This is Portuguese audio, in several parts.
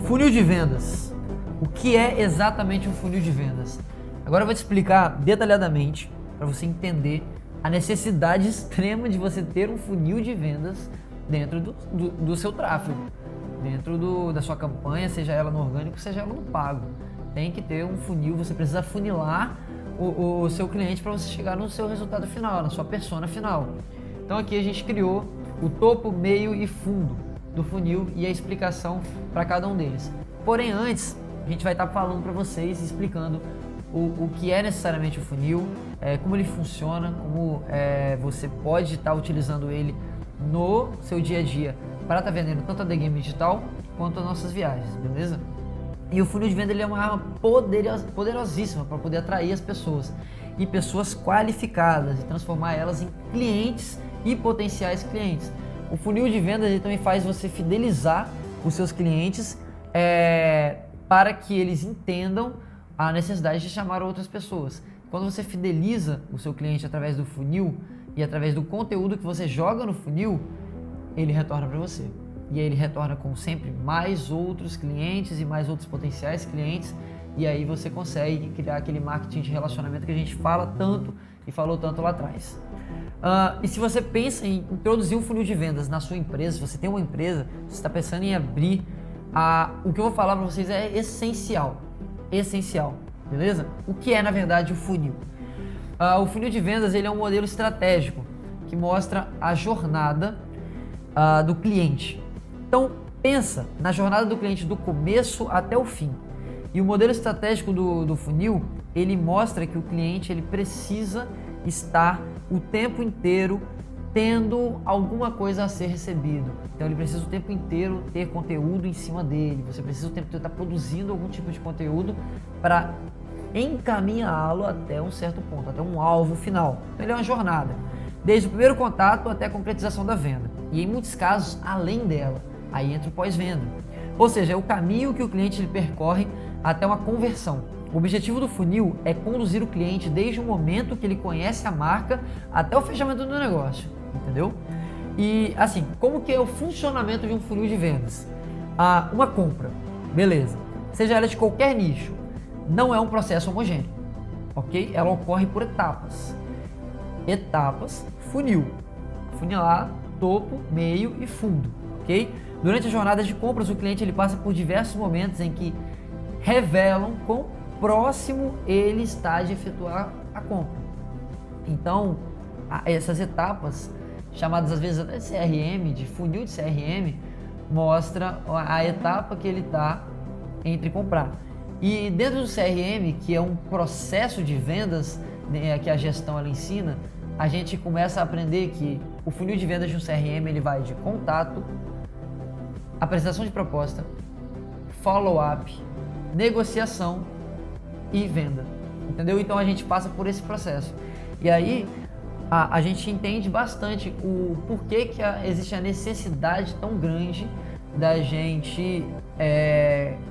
Funil de vendas. O que é exatamente um funil de vendas? Agora eu vou te explicar detalhadamente para você entender a necessidade extrema de você ter um funil de vendas dentro do seu tráfego, dentro da sua campanha, seja ela no orgânico, seja ela no pago. Tem que ter um funil, você precisa funilar o seu cliente para você chegar no seu resultado final, na sua persona final. Então aqui a gente criou o topo, meio e fundo do funil e a explicação para cada um deles. Porém, antes, a gente vai estar falando para vocês, explicando o que é necessariamente o funil, como ele funciona, como você pode estar utilizando ele no seu dia a dia para estar vendendo tanto a The Game Digital quanto as nossas viagens, beleza? E o funil de venda ele é uma arma poderosíssima para poder atrair as pessoas e pessoas qualificadas e transformar elas em clientes e potenciais clientes. O funil de vendas ele também faz você fidelizar os seus clientes para que eles entendam a necessidade de chamar outras pessoas. Quando você fideliza o seu cliente através do funil e através do conteúdo que você joga no funil, ele retorna para você. E aí ele retorna com sempre mais outros clientes e mais outros potenciais clientes. E aí você consegue criar aquele marketing de relacionamento que a gente fala tanto e falou tanto lá atrás. E se você pensa em introduzir um funil de vendas na sua empresa, se você tem uma empresa, você está pensando em abrir, o que eu vou falar para vocês é essencial, beleza? O que é na verdade o funil? O funil de vendas ele é um modelo estratégico que mostra a jornada do cliente. Então pensa na jornada do cliente do começo até o fim. E o modelo estratégico do funil ele mostra que o cliente ele precisa estar o tempo inteiro tendo alguma coisa a ser recebido. Então ele precisa o tempo inteiro ter conteúdo em cima dele. Você precisa o tempo inteiro estar produzindo algum tipo de conteúdo para encaminhá-lo até um certo ponto, até um alvo final. Então ele é uma jornada, desde o primeiro contato até a concretização da venda. E em muitos casos, além dela, aí entra o pós-venda. Ou seja, é o caminho que o cliente ele percorre até uma conversão. O objetivo do funil é conduzir o cliente desde o momento que ele conhece a marca até o fechamento do negócio, entendeu? E assim, como que é o funcionamento de um funil de vendas? Uma compra, beleza, seja ela de qualquer nicho, não é um processo homogêneo, ok? Ela ocorre por etapas. Funil, funilar, topo, meio e fundo, ok? Durante a jornada de compras, o cliente ele passa por diversos momentos em que revelam quão próximo ele está de efetuar a compra. Então, essas etapas, chamadas às vezes até de CRM, de funil de CRM, mostra a etapa que ele está entre comprar. E dentro do CRM, que é um processo de vendas, que a gestão ela ensina, a gente começa a aprender que o funil de vendas de um CRM ele vai de contato, apresentação de proposta, follow-up, negociação e venda, entendeu? Então a gente passa por esse processo e aí a gente entende bastante o porquê que existe a necessidade tão grande da gente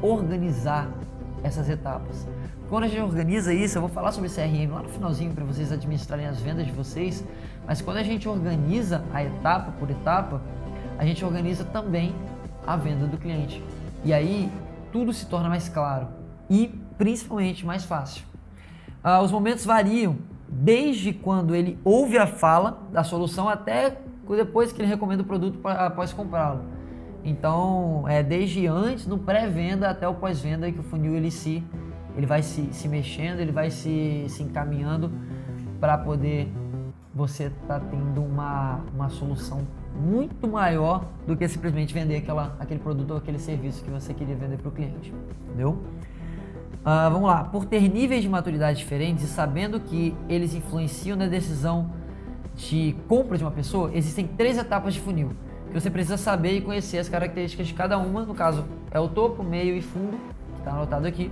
organizar essas etapas. Quando a gente organiza isso, eu vou falar sobre CRM lá no finalzinho para vocês administrarem as vendas de vocês, mas quando a gente organiza a etapa por etapa, a gente organiza também a venda do cliente e aí tudo se torna mais claro e principalmente mais fácil. Os momentos variam desde quando ele ouve a fala da solução até depois que ele recomenda o produto após comprá-lo. Então, desde antes, no pré-venda até o pós-venda, que o funil ele vai se mexendo, ele vai se encaminhando para poder você estar tendo uma solução muito maior do que simplesmente vender aquele produto ou aquele serviço que você queria vender para o cliente, entendeu? Vamos lá, por ter níveis de maturidade diferentes e sabendo que eles influenciam na decisão de compra de uma pessoa, existem 3 etapas de funil, que você precisa saber e conhecer as características de cada uma, no caso é o topo, meio e fundo, que está anotado aqui.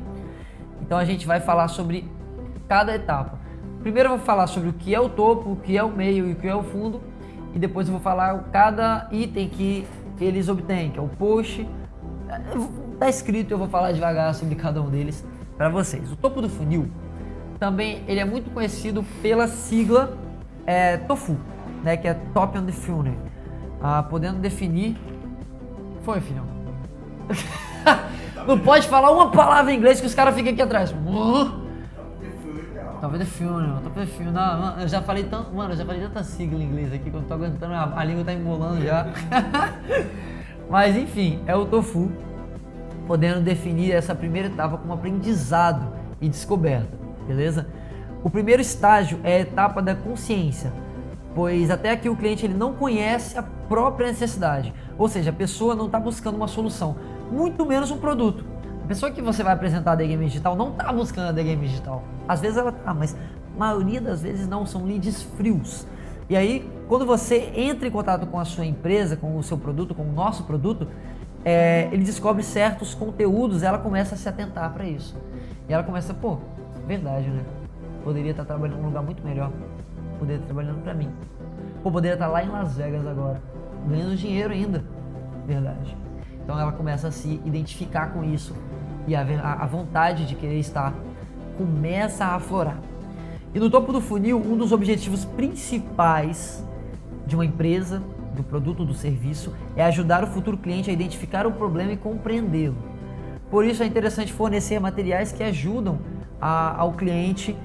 Então a gente vai falar sobre cada etapa. Primeiro eu vou falar sobre o que é o topo, o que é o meio e o que é o fundo, e depois eu vou falar cada item que eles obtêm, que é o post. Está escrito, eu vou falar devagar sobre cada um deles para vocês. O topo do funil também ele é muito conhecido pela sigla TOFU, né, que é Top on the Funnel, podendo definir. Foi, filhão. Não pode falar uma palavra em inglês que os caras ficam aqui atrás. Top de filme, não. Top de filme. Não, mano, eu já falei tanta sigla em inglês aqui que eu não tô aguentando, a língua tá embolando já. Mas enfim, é o tofu, podendo definir essa primeira etapa como aprendizado e descoberta, beleza? O primeiro estágio é a etapa da consciência, pois até aqui o cliente ele não conhece a própria necessidade, ou seja, a pessoa não está buscando uma solução, muito menos um produto. A pessoa que você vai apresentar a Game Digital não está buscando a Game Digital, às vezes ela tá, mas a maioria das vezes não, são leads frios. E aí, quando você entra em contato com a sua empresa, com o seu produto, com o nosso produto, ele descobre certos conteúdos, ela começa a se atentar para isso. E ela começa, pô, verdade, né? Poderia estar trabalhando num lugar muito melhor. Poderia estar trabalhando para mim. Pô, poderia estar lá em Las Vegas agora, ganhando dinheiro ainda. Verdade. Então ela começa a se identificar com isso. E a vontade de querer estar começa a aflorar. E no topo do funil, um dos objetivos principais de uma empresa, do produto ou do serviço, é ajudar o futuro cliente a identificar o problema e compreendê-lo. Por isso é interessante fornecer materiais que ajudam ao cliente,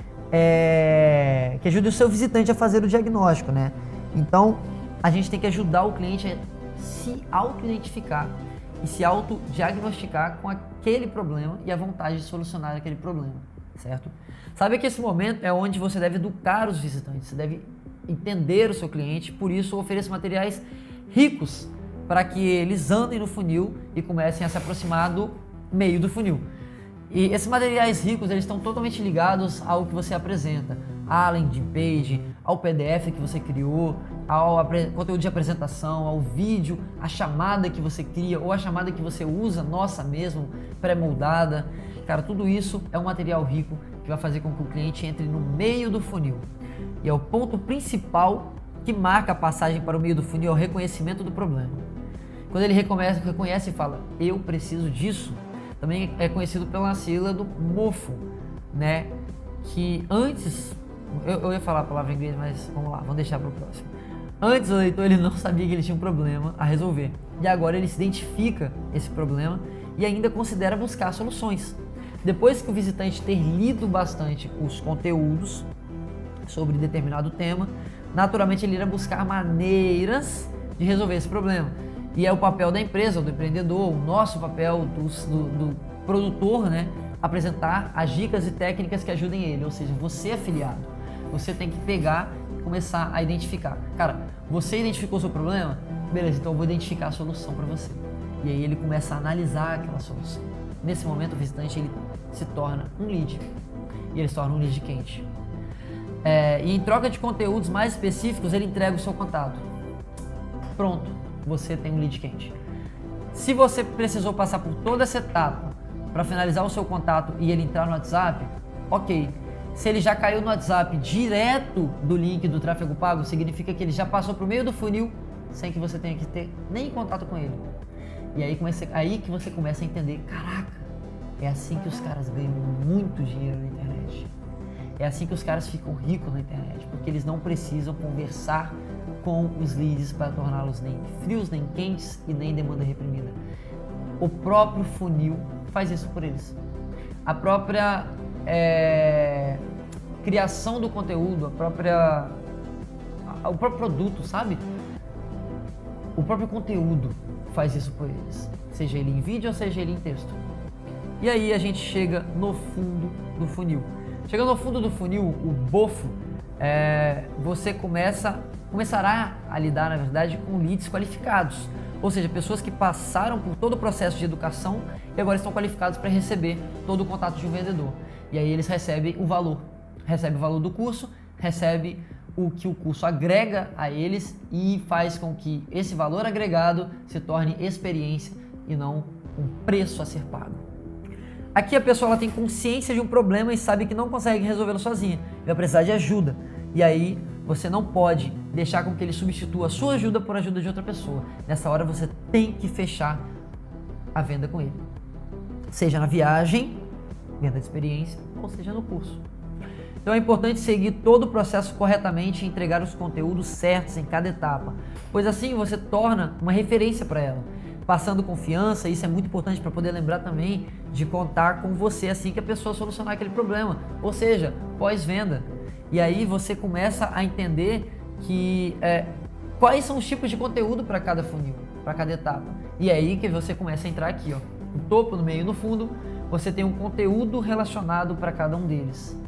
que ajudem o seu visitante a fazer o diagnóstico, né? Então, a gente tem que ajudar o cliente a se auto-identificar e se auto-diagnosticar com aquele problema e a vontade de solucionar aquele problema, certo? Sabe que esse momento é onde você deve educar os visitantes, você deve entender o seu cliente, por isso ofereça materiais ricos para que eles andem no funil e comecem a se aproximar do meio do funil. E esses materiais ricos, eles estão totalmente ligados ao que você apresenta, à landing page, ao PDF que você criou, ao conteúdo de apresentação, ao vídeo, a chamada que você cria ou a chamada que você usa, nossa mesmo, pré-moldada. Cara, tudo isso é um material rico que vai fazer com que o cliente entre no meio do funil. E é o ponto principal que marca a passagem para o meio do funil, é o reconhecimento do problema. Quando ele reconhece e fala, eu preciso disso, também é conhecido pela sigla do MOFO, né? Que antes, eu ia falar a palavra em inglês, mas vamos lá, vamos deixar para o próximo. Antes o leitor ele não sabia que ele tinha um problema a resolver, e agora ele se identifica esse problema e ainda considera buscar soluções. Depois que o visitante ter lido bastante os conteúdos sobre determinado tema, naturalmente ele irá buscar maneiras de resolver esse problema. E é o papel da empresa, do empreendedor, o nosso papel do produtor, né? Apresentar as dicas e técnicas que ajudem ele. Ou seja, você afiliado, você tem que pegar e começar a identificar. Cara, você identificou o seu problema? Beleza, então eu vou identificar a solução para você. E aí ele começa a analisar aquela solução. Nesse momento o visitante ele se torna um lead. E ele se torna um lead quente. E em troca de conteúdos mais específicos, ele entrega o seu contato. Pronto, você tem um lead quente. Se você precisou passar por toda essa etapa para finalizar o seu contato e ele entrar no WhatsApp, ok. Se ele já caiu no WhatsApp direto do link do tráfego pago, significa que ele já passou para o meio do funil sem que você tenha que ter nem contato com ele. E aí que você começa a entender, caraca, é assim que os caras ganham muito dinheiro na internet. É assim que os caras ficam ricos na internet, porque eles não precisam conversar com os leads para torná-los nem frios, nem quentes e nem demanda reprimida. O próprio funil faz isso por eles. A própria criação do conteúdo, o próprio produto, sabe? O próprio conteúdo faz isso por eles, seja ele em vídeo ou seja ele em texto. E aí a gente chega no fundo do funil. Chegando no fundo do funil, o bofo, você começará a lidar, na verdade, com leads qualificados. Ou seja, pessoas que passaram por todo o processo de educação e agora estão qualificados para receber todo o contato de um vendedor. E aí eles recebem o valor. Recebe o valor do curso, recebe o que o curso agrega a eles e faz com que esse valor agregado se torne experiência e não um preço a ser pago. Aqui a pessoa ela tem consciência de um problema e sabe que não consegue resolvê-lo sozinha, vai precisar de ajuda. E aí você não pode deixar com que ele substitua a sua ajuda por ajuda de outra pessoa. Nessa hora você tem que fechar a venda com ele. Seja na viagem, venda de experiência, ou seja no curso. Então é importante seguir todo o processo corretamente e entregar os conteúdos certos em cada etapa, pois assim você torna uma referência para ela. passando confiança. Isso é muito importante para poder lembrar também de contar com você assim que a pessoa solucionar aquele problema, ou seja, pós-venda. E aí você começa a entender que quais são os tipos de conteúdo para cada funil, para cada etapa. E é aí que você começa a entrar aqui, ó, no topo, no meio e no fundo, você tem um conteúdo relacionado para cada um deles.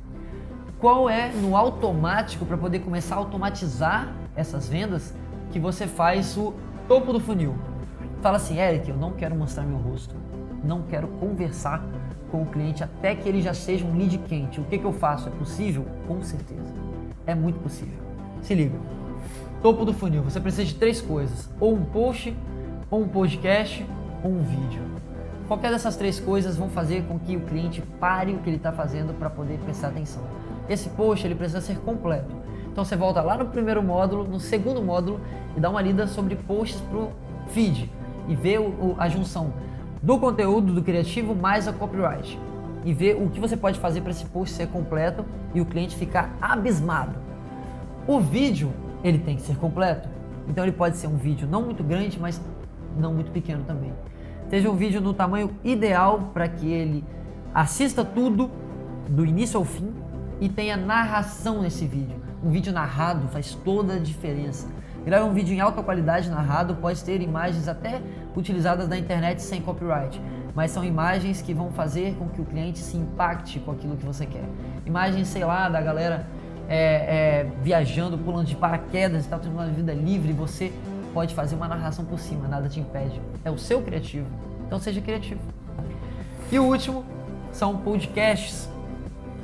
Qual é no automático, para poder começar a automatizar essas vendas, que você faz o topo do funil? Fala assim: Eric, eu não quero mostrar meu rosto, não quero conversar com o cliente até que ele já seja um lead quente. O que eu faço? É possível? Com certeza. É muito possível. Se liga. Topo do funil, você precisa de 3 coisas: ou um post, ou um podcast, ou um vídeo. Qualquer dessas 3 coisas vão fazer com que o cliente pare o que ele está fazendo para poder prestar atenção. Esse post ele precisa ser completo. Então você volta lá no primeiro módulo, no segundo módulo, e dá uma lida sobre posts para o feed e vê a junção do conteúdo do criativo mais a copyright e vê o que você pode fazer para esse post ser completo e o cliente ficar abismado. O vídeo ele tem que ser completo, então ele pode ser um vídeo não muito grande, mas não muito pequeno também. Seja um vídeo no tamanho ideal para que ele assista tudo do início ao fim e tenha narração nesse vídeo. Um vídeo narrado faz toda a diferença. Grave um vídeo em alta qualidade narrado, pode ter imagens até utilizadas na internet sem copyright, mas são imagens que vão fazer com que o cliente se impacte com aquilo que você quer. Imagens, sei lá, da galera viajando, pulando de paraquedas, está tendo uma vida livre, e você pode fazer uma narração por cima, nada te impede. É o seu criativo, então seja criativo. E o último são podcasts.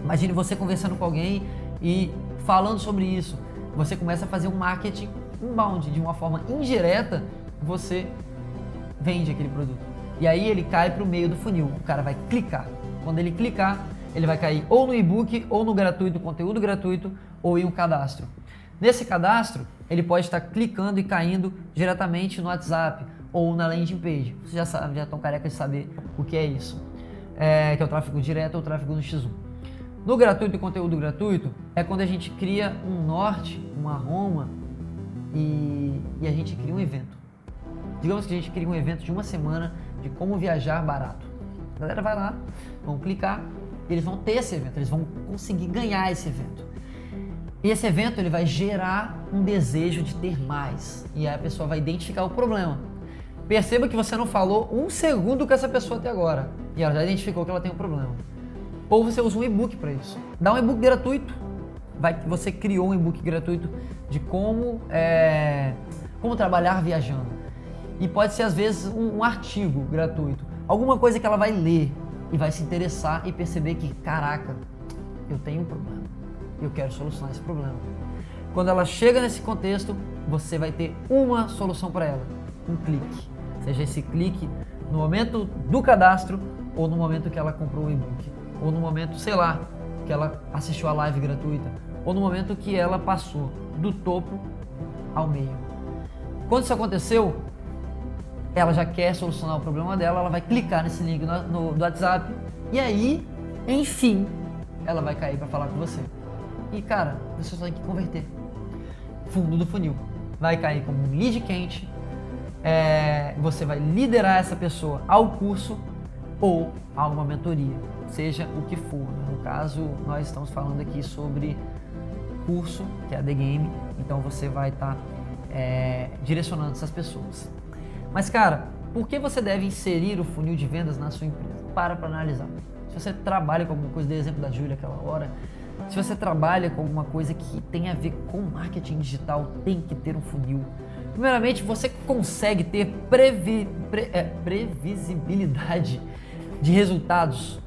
Imagine você conversando com alguém e falando sobre isso. Você começa a fazer um marketing inbound, de uma forma indireta, você vende aquele produto. E aí ele cai para o meio do funil, o cara vai clicar. Quando ele clicar, ele vai cair ou no e-book, ou no gratuito, conteúdo gratuito, ou em um cadastro. Nesse cadastro, ele pode estar clicando e caindo diretamente no WhatsApp ou na landing page. Vocês já sabem, já estão carecas de saber o que é isso. Que é o tráfego direto ou o tráfego no X1. No gratuito e conteúdo gratuito, é quando a gente cria um norte, uma Roma, e a gente cria um evento. Digamos que a gente cria um evento de uma semana de como viajar barato. A galera vai lá, vão clicar, e eles vão ter esse evento, eles vão conseguir ganhar esse evento. E esse evento ele vai gerar um desejo de ter mais, e aí a pessoa vai identificar o problema. Perceba que você não falou um segundo com essa pessoa até agora, e ela já identificou que ela tem um problema. Ou você usa um e-book para isso. Dá um e-book gratuito. Você criou um e-book gratuito de como trabalhar viajando. E pode ser, às vezes, um artigo gratuito. Alguma coisa que ela vai ler e vai se interessar e perceber que, caraca, eu tenho um problema. Eu quero solucionar esse problema. Quando ela chega nesse contexto, você vai ter uma solução para ela. Um clique. Seja esse clique no momento do cadastro ou no momento que ela comprou o e-book. Ou no momento, sei lá, que ela assistiu a live gratuita, ou no momento que ela passou do topo ao meio. Quando isso aconteceu, ela já quer solucionar o problema dela, ela vai clicar nesse link do WhatsApp, e aí, enfim, ela vai cair para falar com você. E cara, você só tem que converter. Fundo do funil. Vai cair como um lead quente, você vai liderar essa pessoa ao curso ou a uma mentoria, seja o que for. No caso, nós estamos falando aqui sobre curso, que é a The Game, então você vai estar direcionando essas pessoas. Mas cara, por que você deve inserir o funil de vendas na sua empresa? Para analisar. Se você trabalha com alguma coisa, dei exemplo da Júlia aquela hora, se você trabalha com alguma coisa que tem a ver com marketing digital, tem que ter um funil. Primeiramente, você consegue ter previsibilidade de resultados.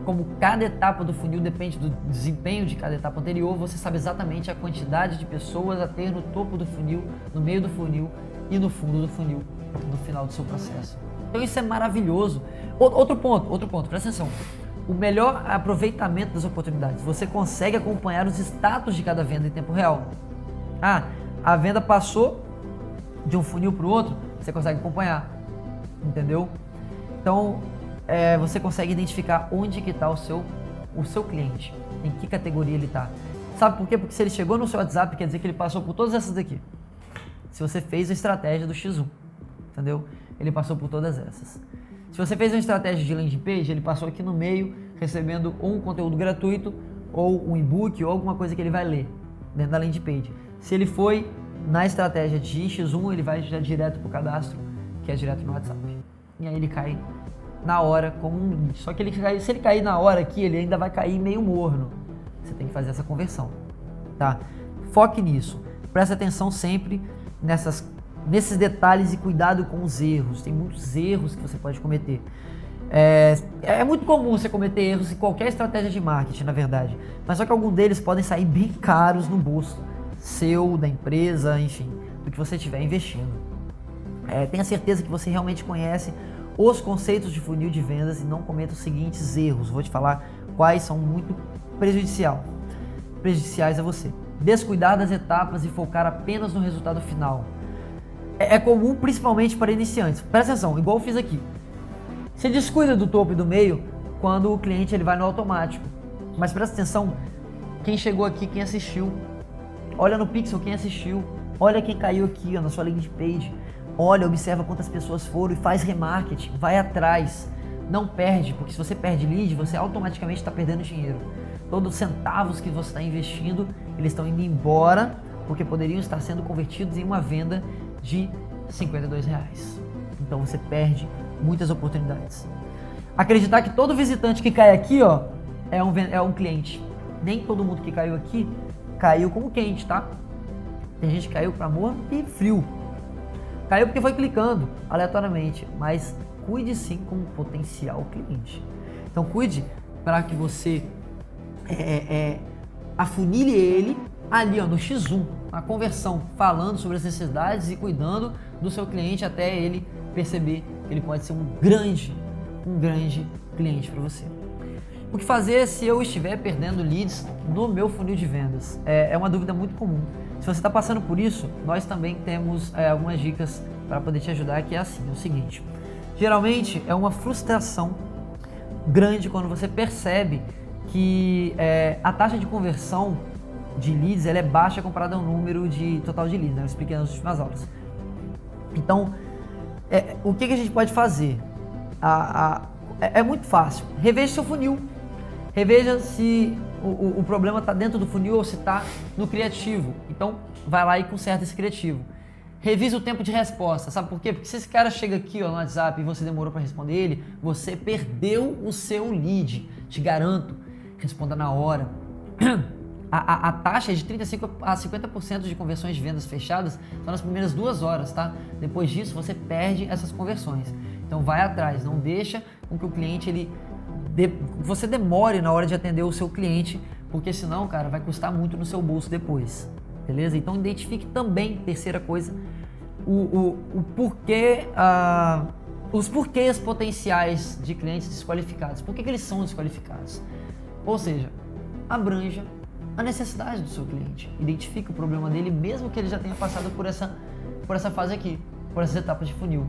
Como cada etapa do funil depende do desempenho de cada etapa anterior, você sabe exatamente a quantidade de pessoas a ter no topo do funil, no meio do funil e no fundo do funil, no final do seu processo. Então isso é maravilhoso. Outro ponto, presta atenção. O melhor aproveitamento das oportunidades. Você consegue acompanhar os status de cada venda em tempo real. A venda passou de um funil para o outro, você consegue acompanhar, entendeu? Então, você consegue identificar onde que está o seu cliente, em que categoria ele está. Sabe por quê? Porque se ele chegou no seu WhatsApp, quer dizer que ele passou por todas essas daqui. Se você fez a estratégia do X1, entendeu? ele passou por todas essas. Se você fez uma estratégia de landing page, ele passou aqui no meio, recebendo ou um conteúdo gratuito, ou um e-book, ou alguma coisa que ele vai ler dentro da landing page. Se ele foi na estratégia de X1, ele vai já direto para o cadastro, que é direto no WhatsApp. E aí ele cai na hora como um lead. Só que se ele cair na hora aqui, ele ainda vai cair meio morno. Você tem que fazer essa conversão, tá? Foque nisso. Preste atenção sempre nesses detalhes e cuidado com os erros. Tem muitos erros que você pode cometer. É muito comum você cometer erros em qualquer estratégia de marketing, na verdade. Mas só que alguns deles podem sair bem caros no bolso seu, da empresa, enfim, do que você estiver investindo. Tenha certeza que você realmente conhece os conceitos de funil de vendas e não cometa os seguintes erros. Vou te falar quais são muito prejudiciais a você. Descuidar das etapas e focar apenas no resultado final. É comum, principalmente para iniciantes. Presta atenção, igual eu fiz aqui. Você descuida do topo e do meio quando o cliente ele vai no automático. Mas presta atenção, quem chegou aqui, quem assistiu. Olha no pixel quem assistiu. Olha quem caiu aqui na sua landing page. Olha, observa quantas pessoas foram e faz remarketing. Vai atrás. Não perde, porque se você perde lead, você automaticamente está perdendo dinheiro. Todos os centavos que você está investindo, eles estão indo embora, porque poderiam estar sendo convertidos em uma venda de R$52. Então você perde muitas oportunidades. Acreditar que todo visitante que cai aqui, ó, é um cliente. Nem todo mundo que caiu aqui caiu como quente, tá? Tem gente que caiu para morno e frio. Caiu porque foi clicando aleatoriamente, mas cuide sim com o potencial cliente. Então cuide para que você afunile ele ali, ó, no X1, na conversão, falando sobre as necessidades e cuidando do seu cliente até ele perceber que ele pode ser um grande cliente para você. O que fazer se eu estiver perdendo leads no meu funil de vendas? É uma dúvida muito comum. Se você está passando por isso, nós também temos algumas dicas para poder te ajudar, que é assim, é o seguinte. Geralmente é uma frustração grande quando você percebe que a taxa de conversão de leads ela é baixa comparada ao número de total de leads, né? Eu expliquei nas últimas aulas. Então, o que a gente pode fazer? É muito fácil. Reveja seu funil. Reveja se o problema está dentro do funil ou se está no criativo. Então, vai lá e conserta esse criativo. Revisa o tempo de resposta. Sabe por quê? Porque se esse cara chega aqui, ó, no WhatsApp e você demorou para responder ele, você perdeu o seu lead. Te garanto. Responda na hora. A taxa é de 35% a 50% de conversões de vendas fechadas são nas primeiras 2 horas, tá? Depois disso, você perde essas conversões. Então, vai atrás. Não deixa com que o cliente, você demore na hora de atender o seu cliente, porque senão, cara, vai custar muito no seu bolso depois. Beleza? Então, identifique também, terceira coisa, o porquê, os porquês potenciais de clientes desqualificados. Por que eles são desqualificados? Ou seja, abranja a necessidade do seu cliente. Identifique o problema dele, mesmo que ele já tenha passado por essa fase aqui, por essas etapas de funil.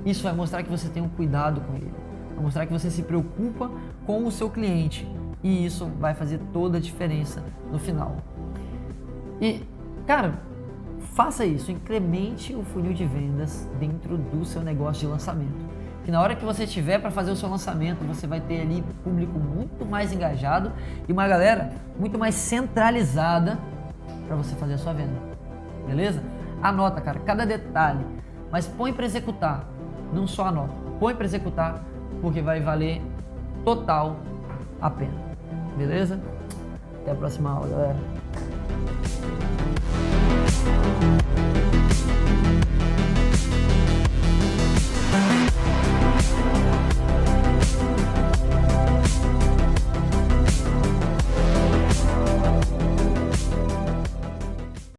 Isso vai mostrar que você tem um cuidado com ele. Vai mostrar que você se preocupa com o seu cliente. E isso vai fazer toda a diferença no final. E, cara, faça isso. Incremente o funil de vendas dentro do seu negócio de lançamento. Que na hora que você tiver para fazer o seu lançamento, você vai ter ali público muito mais engajado e uma galera muito mais centralizada para você fazer a sua venda. Beleza? Anota, cara, cada detalhe, mas põe para executar. Não só anota, põe para executar, porque vai valer total a pena. Beleza? Até a próxima aula, galera.